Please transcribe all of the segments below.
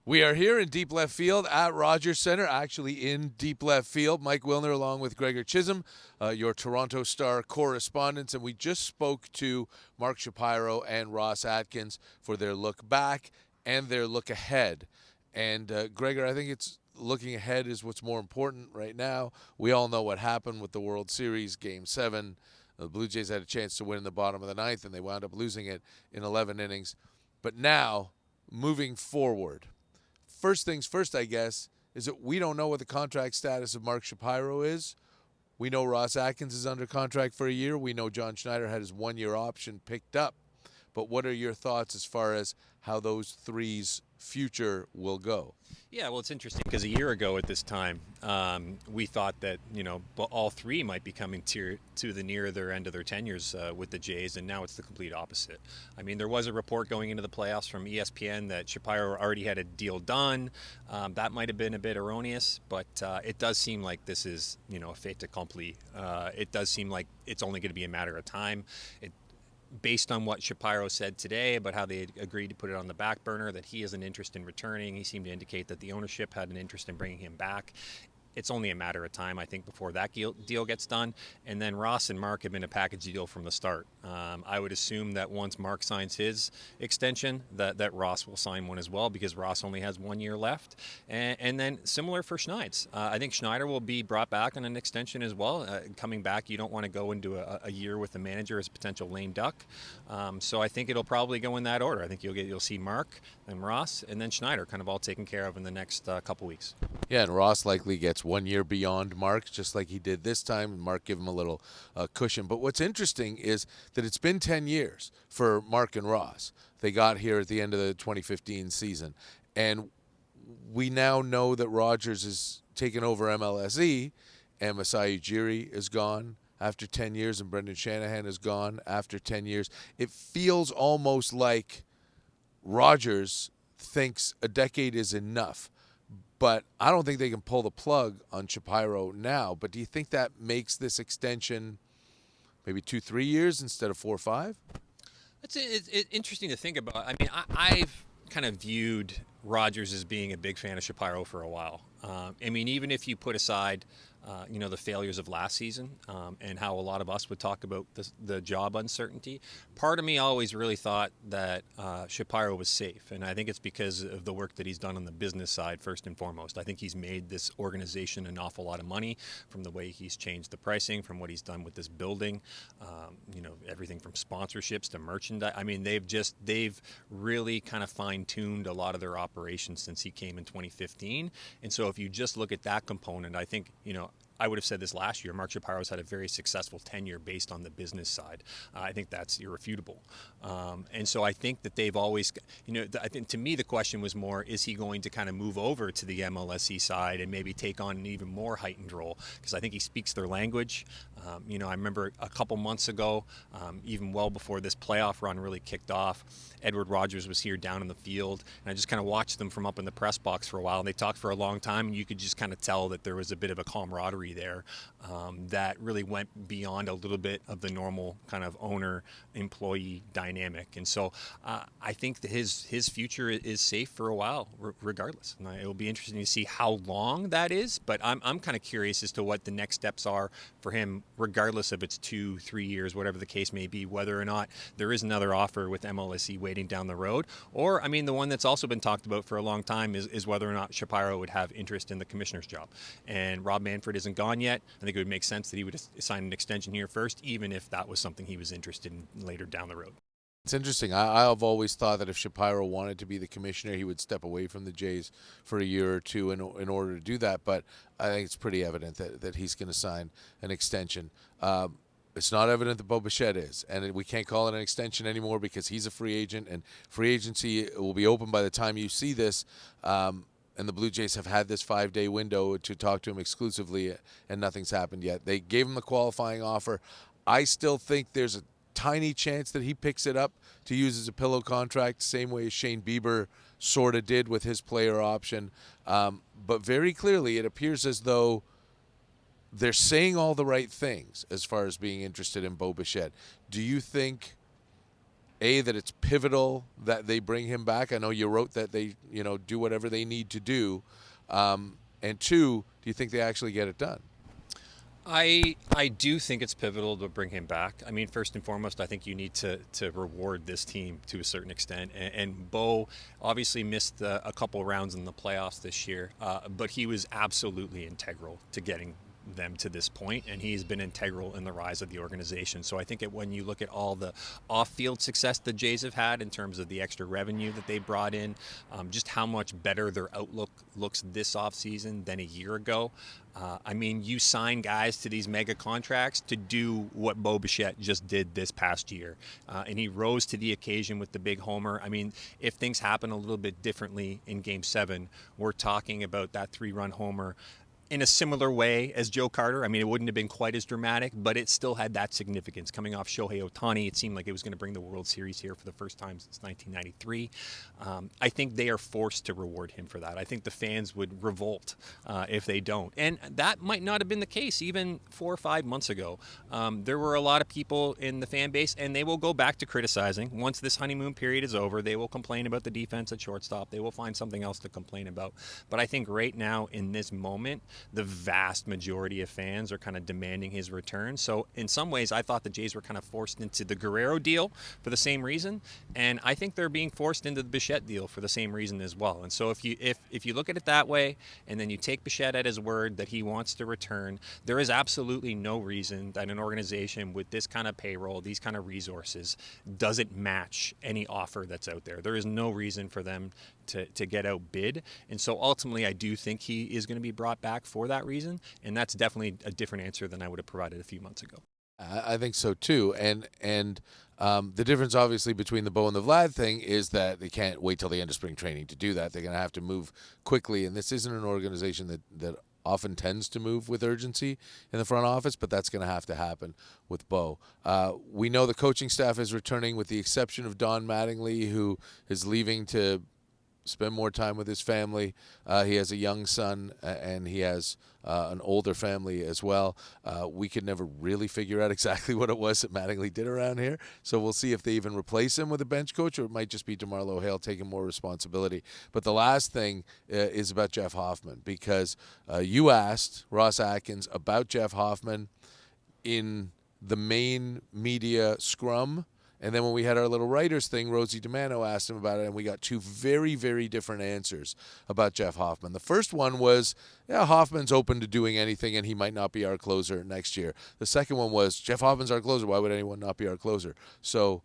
We are here in deep left field at Rogers Centre, actually in deep left field. Mike Wilner along with Gregor Chisholm, your Toronto Star correspondents. And we just spoke to Mark Shapiro and Ross Atkins for their look back and their look ahead. And Gregor, I think it's looking ahead is what's more important right now. We all know what happened with the World Series Game 7. The Blue Jays had a chance to win in the bottom of the ninth, and they wound up losing it in 11 innings. But now, moving forward, first things first, I guess, is that we don't know what the contract status of Mark Shapiro is. We know Ross Atkins is under contract for a year. We know John Schneider had his one-year option picked up. But what are your thoughts as far as how those three's future will go? Yeah, well, it's interesting because a year ago at this time, we thought that, all three might be coming to the near their end of their tenures with the Jays, and now it's the complete opposite. I mean, there was a report going into the playoffs from ESPN that Shapiro already had a deal done. That might have been a bit erroneous, but it does seem like this is, a fait accompli. It does seem like it's only going to be a matter of time. Based on what Shapiro said today about how they agreed to put it on the back burner, that he has an interest in returning. He seemed to indicate that the ownership had an interest in bringing him back. It's only a matter of time, I think, before that deal gets done. And then Ross and Mark have been a package deal from the start. I would assume that once Mark signs his extension, that Ross will sign one as well, because Ross only has 1 year left. And then similar for Schneid's. I think Schneider will be brought back on an extension as well. Coming back, you don't want to go into a year with the manager as a potential lame duck. So I think it'll probably go in that order. I think you'll see Mark, then Ross, and then Schneider kind of all taken care of in the next couple weeks. Yeah, and Ross likely gets 1 year beyond Mark, just like he did this time. Mark give him a little cushion. But what's interesting is that it's been 10 years for Mark and Ross. They got here at the end of the 2015 season. And we now know that Rogers is taking over MLSE, and Masai Ujiri is gone after 10 years, and Brendan Shanahan is gone after 10 years. It feels almost like Rogers thinks a decade is enough. But I don't think they can pull the plug on Shapiro now. But do you think that makes this extension maybe 2-3 years instead of 4 or 5? It's interesting to think about. I mean, I've kind of viewed Rogers as being a big fan of Shapiro for a while. I mean, even if you put aside, the failures of last season and how a lot of us would talk about the job uncertainty, part of me always really thought that Shapiro was safe. And I think it's because of the work that he's done on the business side, first and foremost. I think he's made this organization an awful lot of money from the way he's changed the pricing, from what he's done with this building, everything from sponsorships to merchandise. I mean, they've really kind of fine-tuned a lot of their operations since he came in 2015. And so if you just look at that component, I think, I would have said this last year, Mark Shapiro's had a very successful tenure based on the business side. I think that's irrefutable. And so I think that they've always, I think to me the question was more, is he going to kind of move over to the MLSE side and maybe take on an even more heightened role? Because I think he speaks their language. I remember a couple months ago, even well before this playoff run really kicked off, Edward Rogers was here down in the field, and I just kind of watched them from up in the press box for a while, and they talked for a long time, and you could just kind of tell that there was a bit of a camaraderie there that really went beyond a little bit of the normal kind of owner-employee dynamic. And so I think that his future is safe for a while, regardless. And it will be interesting to see how long that is, but I'm kind of curious as to what the next steps are for him, regardless of it's 2-3 years, whatever the case may be, whether or not there is another offer with MLSE waiting down the road. Or, I mean, the one that's also been talked about for a long time is whether or not Shapiro would have interest in the commissioner's job. And Rob Manfred isn't gone yet. I think it would make sense that he would sign an extension here first, even if that was something he was interested in later down the road. It's interesting. I've always thought that if Shapiro wanted to be the commissioner, he would step away from the Jays for a year or two in order to do that. But I think it's pretty evident that he's going to sign an extension. It's not evident that Bichette is, and we can't call it an extension anymore because he's a free agent, and free agency will be open by the time you see this. And the Blue Jays have had this 5-day window to talk to him exclusively, and nothing's happened yet. They gave him the qualifying offer. I still think there's a tiny chance that he picks it up to use as a pillow contract, same way as Shane Bieber sort of did with his player option. But very clearly, it appears as though they're saying all the right things as far as being interested in Bichette. Do you think that it's pivotal that they bring him back? I know you wrote that they, do whatever they need to do. And two, do you think they actually get it done? I do think it's pivotal to bring him back. I mean, first and foremost, I think you need to reward this team to a certain extent. And Bo obviously missed a couple rounds in the playoffs this year, but he was absolutely integral to getting them to this point, and he's been integral in the rise of the organization. So I think when you look at all the off-field success the Jays have had in terms of the extra revenue that they brought in, just how much better their outlook looks this offseason than a year ago. I mean, you sign guys to these mega contracts to do what Bo Bichette just did this past year. And he rose to the occasion with the big homer. I mean, if things happen a little bit differently in Game 7, we're talking about that 3-run homer in a similar way as Joe Carter. I mean, it wouldn't have been quite as dramatic, but it still had that significance. Coming off Shohei Ohtani, it seemed like it was going to bring the World Series here for the first time since 1993. I think they are forced to reward him for that. I think the fans would revolt if they don't. And that might not have been the case even 4 or 5 months ago. There were a lot of people in the fan base, and they will go back to criticizing. Once this honeymoon period is over, they will complain about the defense at shortstop. They will find something else to complain about. But I think right now, in this moment, the vast majority of fans are kind of demanding his return. So in some ways, I thought the Jays were kind of forced into the Guerrero deal for the same reason, and I think they're being forced into the Bichette deal for the same reason as well. And so if you look at it that way, and then you take Bichette at his word that he wants to return, there is absolutely no reason that an organization with this kind of payroll, these kind of resources, doesn't match any offer that's out there. There is no reason for them to get outbid. And so ultimately, I do think he is going to be brought back for that reason. And that's definitely a different answer than I would have provided a few months ago. I think so too. And the difference, obviously, between the Bo and the Vlad thing is that they can't wait till the end of spring training to do that. They're going to have to move quickly. And this isn't an organization that often tends to move with urgency in the front office, but that's going to have to happen with Bo. We know the coaching staff is returning with the exception of Don Mattingly, who is leaving to spend more time with his family. He has a young son, and he has an older family as well. We could never really figure out exactly what it was that Mattingly did around here, so we'll see if they even replace him with a bench coach, or it might just be DeMarlo Hale taking more responsibility. But the last thing is about Jeff Hoffman, because you asked Ross Atkins about Jeff Hoffman in the main media scrum. And then when we had our little writers thing, Rosie DiMano asked him about it, and we got two very, very different answers about Jeff Hoffman. The first one was, yeah, Hoffman's open to doing anything, and he might not be our closer next year. The second one was, Jeff Hoffman's our closer. Why would anyone not be our closer? So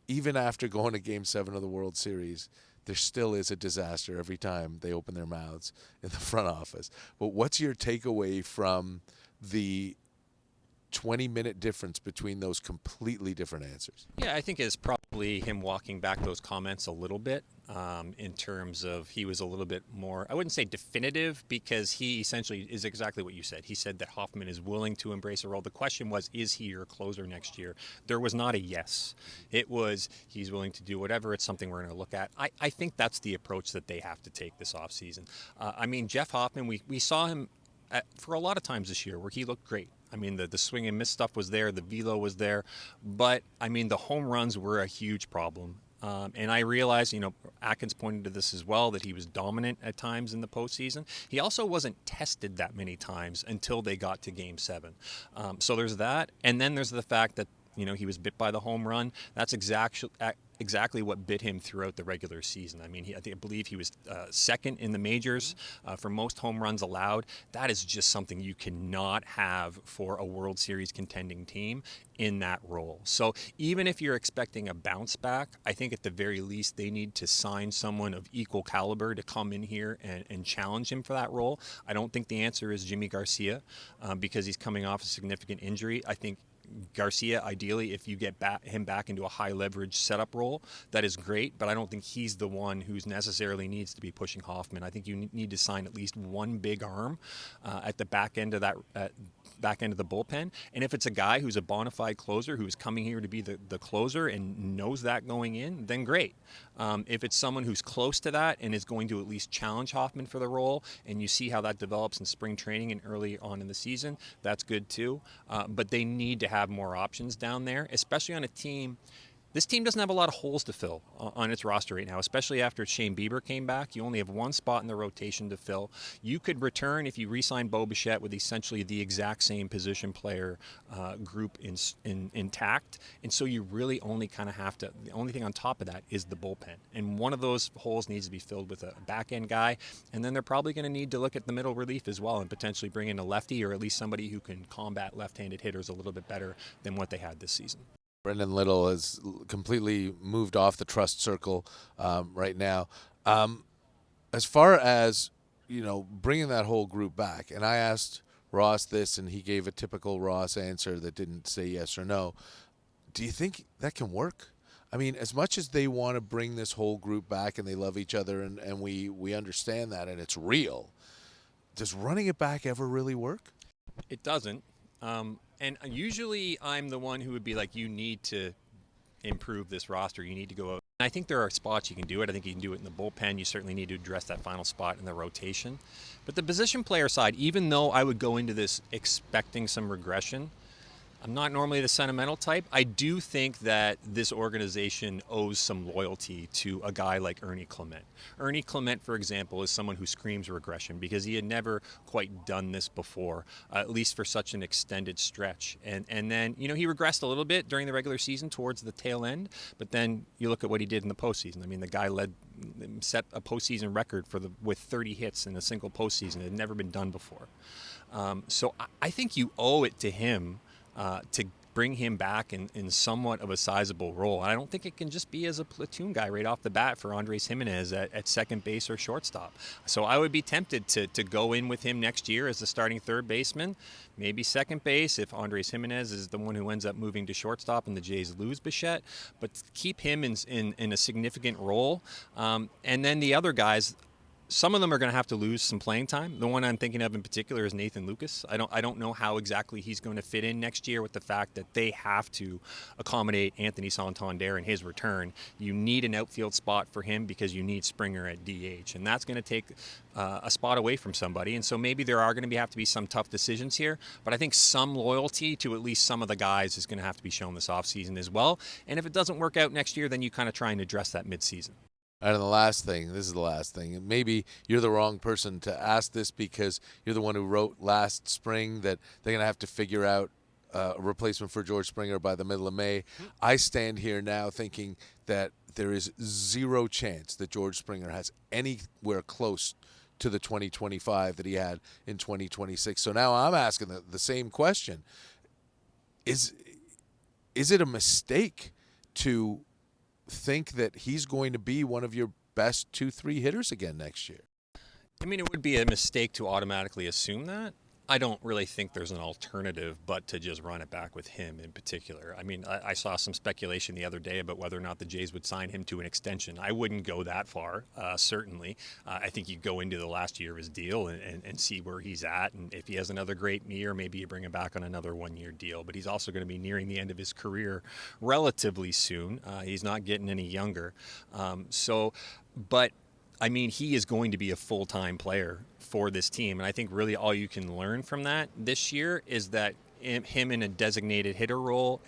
even after going to Game 7 of the World Series, there still is a disaster every time they open their mouths in the front office. But what's your takeaway from the 20-minute difference between those completely different answers? Yeah, I think it's probably him walking back those comments a little bit in terms of he was a little bit more, I wouldn't say definitive, because he essentially is exactly what you said. He said that Hoffman is willing to embrace a role. The question was, is he your closer next year? There was not a yes. It was, he's willing to do whatever. It's something we're going to look at. I think that's the approach that they have to take this offseason. I mean, Jeff Hoffman, we saw him for a lot of times this year where he looked great. I mean, the swing and miss stuff was there. The velo was there. But, I mean, the home runs were a huge problem. And I realized, Atkins pointed to this as well, that he was dominant at times in the postseason. He also wasn't tested that many times until they got to Game 7. So there's that. And then there's the fact that, he was bit by the home run. That's exactly what bit him throughout the regular season. I mean, I believe he was second in the majors for most home runs allowed. That is just something you cannot have for a World Series contending team in that role. So even if you're expecting a bounce back, I think at the very least they need to sign someone of equal caliber to come in here and challenge him for that role. I don't think the answer is Jimmy Garcia because he's coming off a significant injury. I think Garcia, ideally, if you get him back into a high leverage setup role, that is great, but I don't think he's the one who's necessarily needs to be pushing Hoffman. I think you need to sign at least one big arm at the back end of that back end of the bullpen. And if it's a guy who's a bona fide closer who's coming here to be the closer and knows that going in, then great. If it's someone who's close to that and is going to at least challenge Hoffman for the role, and you see how that develops in spring training and early on in the season, that's good too. But they need to have have more options down there, especially on a team. This team doesn't have a lot of holes to fill on its roster right now, especially after Shane Bieber came back. You only have one spot in the rotation to fill. You could return, if you re-sign Bo Bichette, with essentially the exact same position player group intact. And so you really only kind of have to, the only thing on top of that is the bullpen. And one of those holes needs to be filled with a back-end guy. And then they're probably going to need to look at the middle relief as well and potentially bring in a lefty, or at least somebody who can combat left-handed hitters a little bit better than what they had this season. Brendan Little has completely moved off the trust circle right now. As far as, bringing that whole group back, and I asked Ross this, and he gave a typical Ross answer that didn't say yes or no. Do you think that can work? I mean, as much as they want to bring this whole group back and they love each other and we understand that and it's real, does running it back ever really work? It doesn't. And usually I'm the one who would be like, you need to improve this roster. You need to go out. And I think there are spots you can do it. I think you can do it in the bullpen. You certainly need to address that final spot in the rotation. But the position player side, even though I would go into this expecting some regression, I'm not normally the sentimental type. I do think that this organization owes some loyalty to a guy like Ernie Clement. Ernie Clement, for example, is someone who screams regression because he had never quite done this before, at least for such an extended stretch. And then, he regressed a little bit during the regular season towards the tail end, but then you look at what he did in the postseason. I mean, the guy set a postseason record with 30 hits in a single postseason. It had never been done before. So I think you owe it to him to bring him back in somewhat of a sizable role. And I don't think it can just be as a platoon guy right off the bat for Andres Gimenez at second base or shortstop. So I would be tempted to go in with him next year as the starting third baseman, maybe second base if Andres Gimenez is the one who ends up moving to shortstop and the Jays lose Bichette, but keep him in a significant role. And then the other guys, some of them are going to have to lose some playing time. The one I'm thinking of in particular is Nathan Lucas. I don't know how exactly he's going to fit in next year with the fact that they have to accommodate Anthony Santander in his return. You need an outfield spot for him because you need Springer at DH, and that's going to take a spot away from somebody. And so maybe there are going to have to be some tough decisions here, but I think some loyalty to at least some of the guys is going to have to be shown this offseason as well. And if it doesn't work out next year, then you kind of try and address that midseason. And the last thing, this is the last thing, maybe you're the wrong person to ask this because you're the one who wrote last spring that they're going to have to figure out a replacement for George Springer by the middle of May. I stand here now thinking that there is zero chance that George Springer has anywhere close to the 2025 that he had in 2026. So now I'm asking the same question. Is it a mistake to think that he's going to be one of your best 2-3 hitters again next year? I mean, it would be a mistake to automatically assume that. I don't really think there's an alternative but to just run it back with him in particular. I mean, I saw some speculation the other day about whether or not the Jays would sign him to an extension. I wouldn't go that far, certainly. I think you go into the last year of his deal and see where he's at. And if he has another great year, maybe you bring him back on another one-year deal. But he's also going to be nearing the end of his career relatively soon. He's not getting any younger. But I mean, he is going to be a full-time player for this team. And I think really all you can learn from that this year is that him in a designated hitter role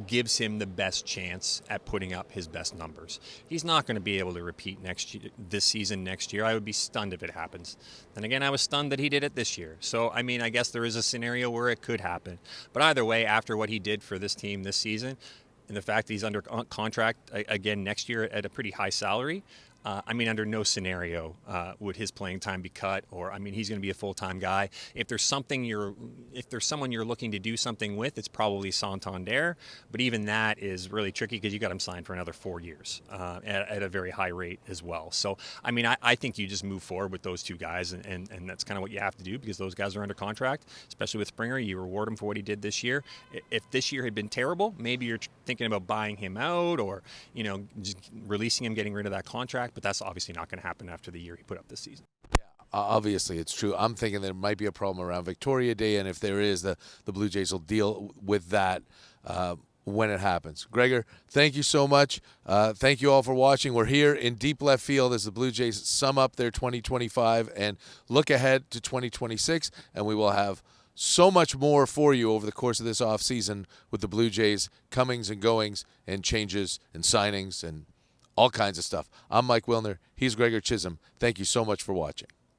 gives him the best chance at putting up his best numbers. He's not going to be able to repeat this season next year. I would be stunned if it happens. Then again, I was stunned that he did it this year. So, I mean, I guess there is a scenario where it could happen. But either way, after what he did for this team this season, and the fact that he's under contract again next year at a pretty high salary, I mean, under no scenario would his playing time be cut. Or, I mean, he's going to be a full-time guy. If there's someone you're looking to do something with, it's probably Santander. But even that is really tricky because you got him signed for another 4 years at a very high rate as well. So, I mean, I think you just move forward with those two guys, and that's kind of what you have to do because those guys are under contract, especially with Springer. You reward him for what he did this year. If this year had been terrible, maybe you're thinking about buying him out or, just releasing him, getting rid of that contract. But that's obviously not going to happen after the year he put up this season. Yeah, obviously it's true. I'm thinking there might be a problem around Victoria Day, and if there is, the Blue Jays will deal with that when it happens. Gregor, thank you so much. Thank you all for watching. We're here in deep left field as the Blue Jays sum up their 2025 and look ahead to 2026, and we will have so much more for you over the course of this offseason with the Blue Jays comings and goings and changes and signings and all kinds of stuff. I'm Mike Wilner. He's Gregor Chisholm. Thank you so much for watching.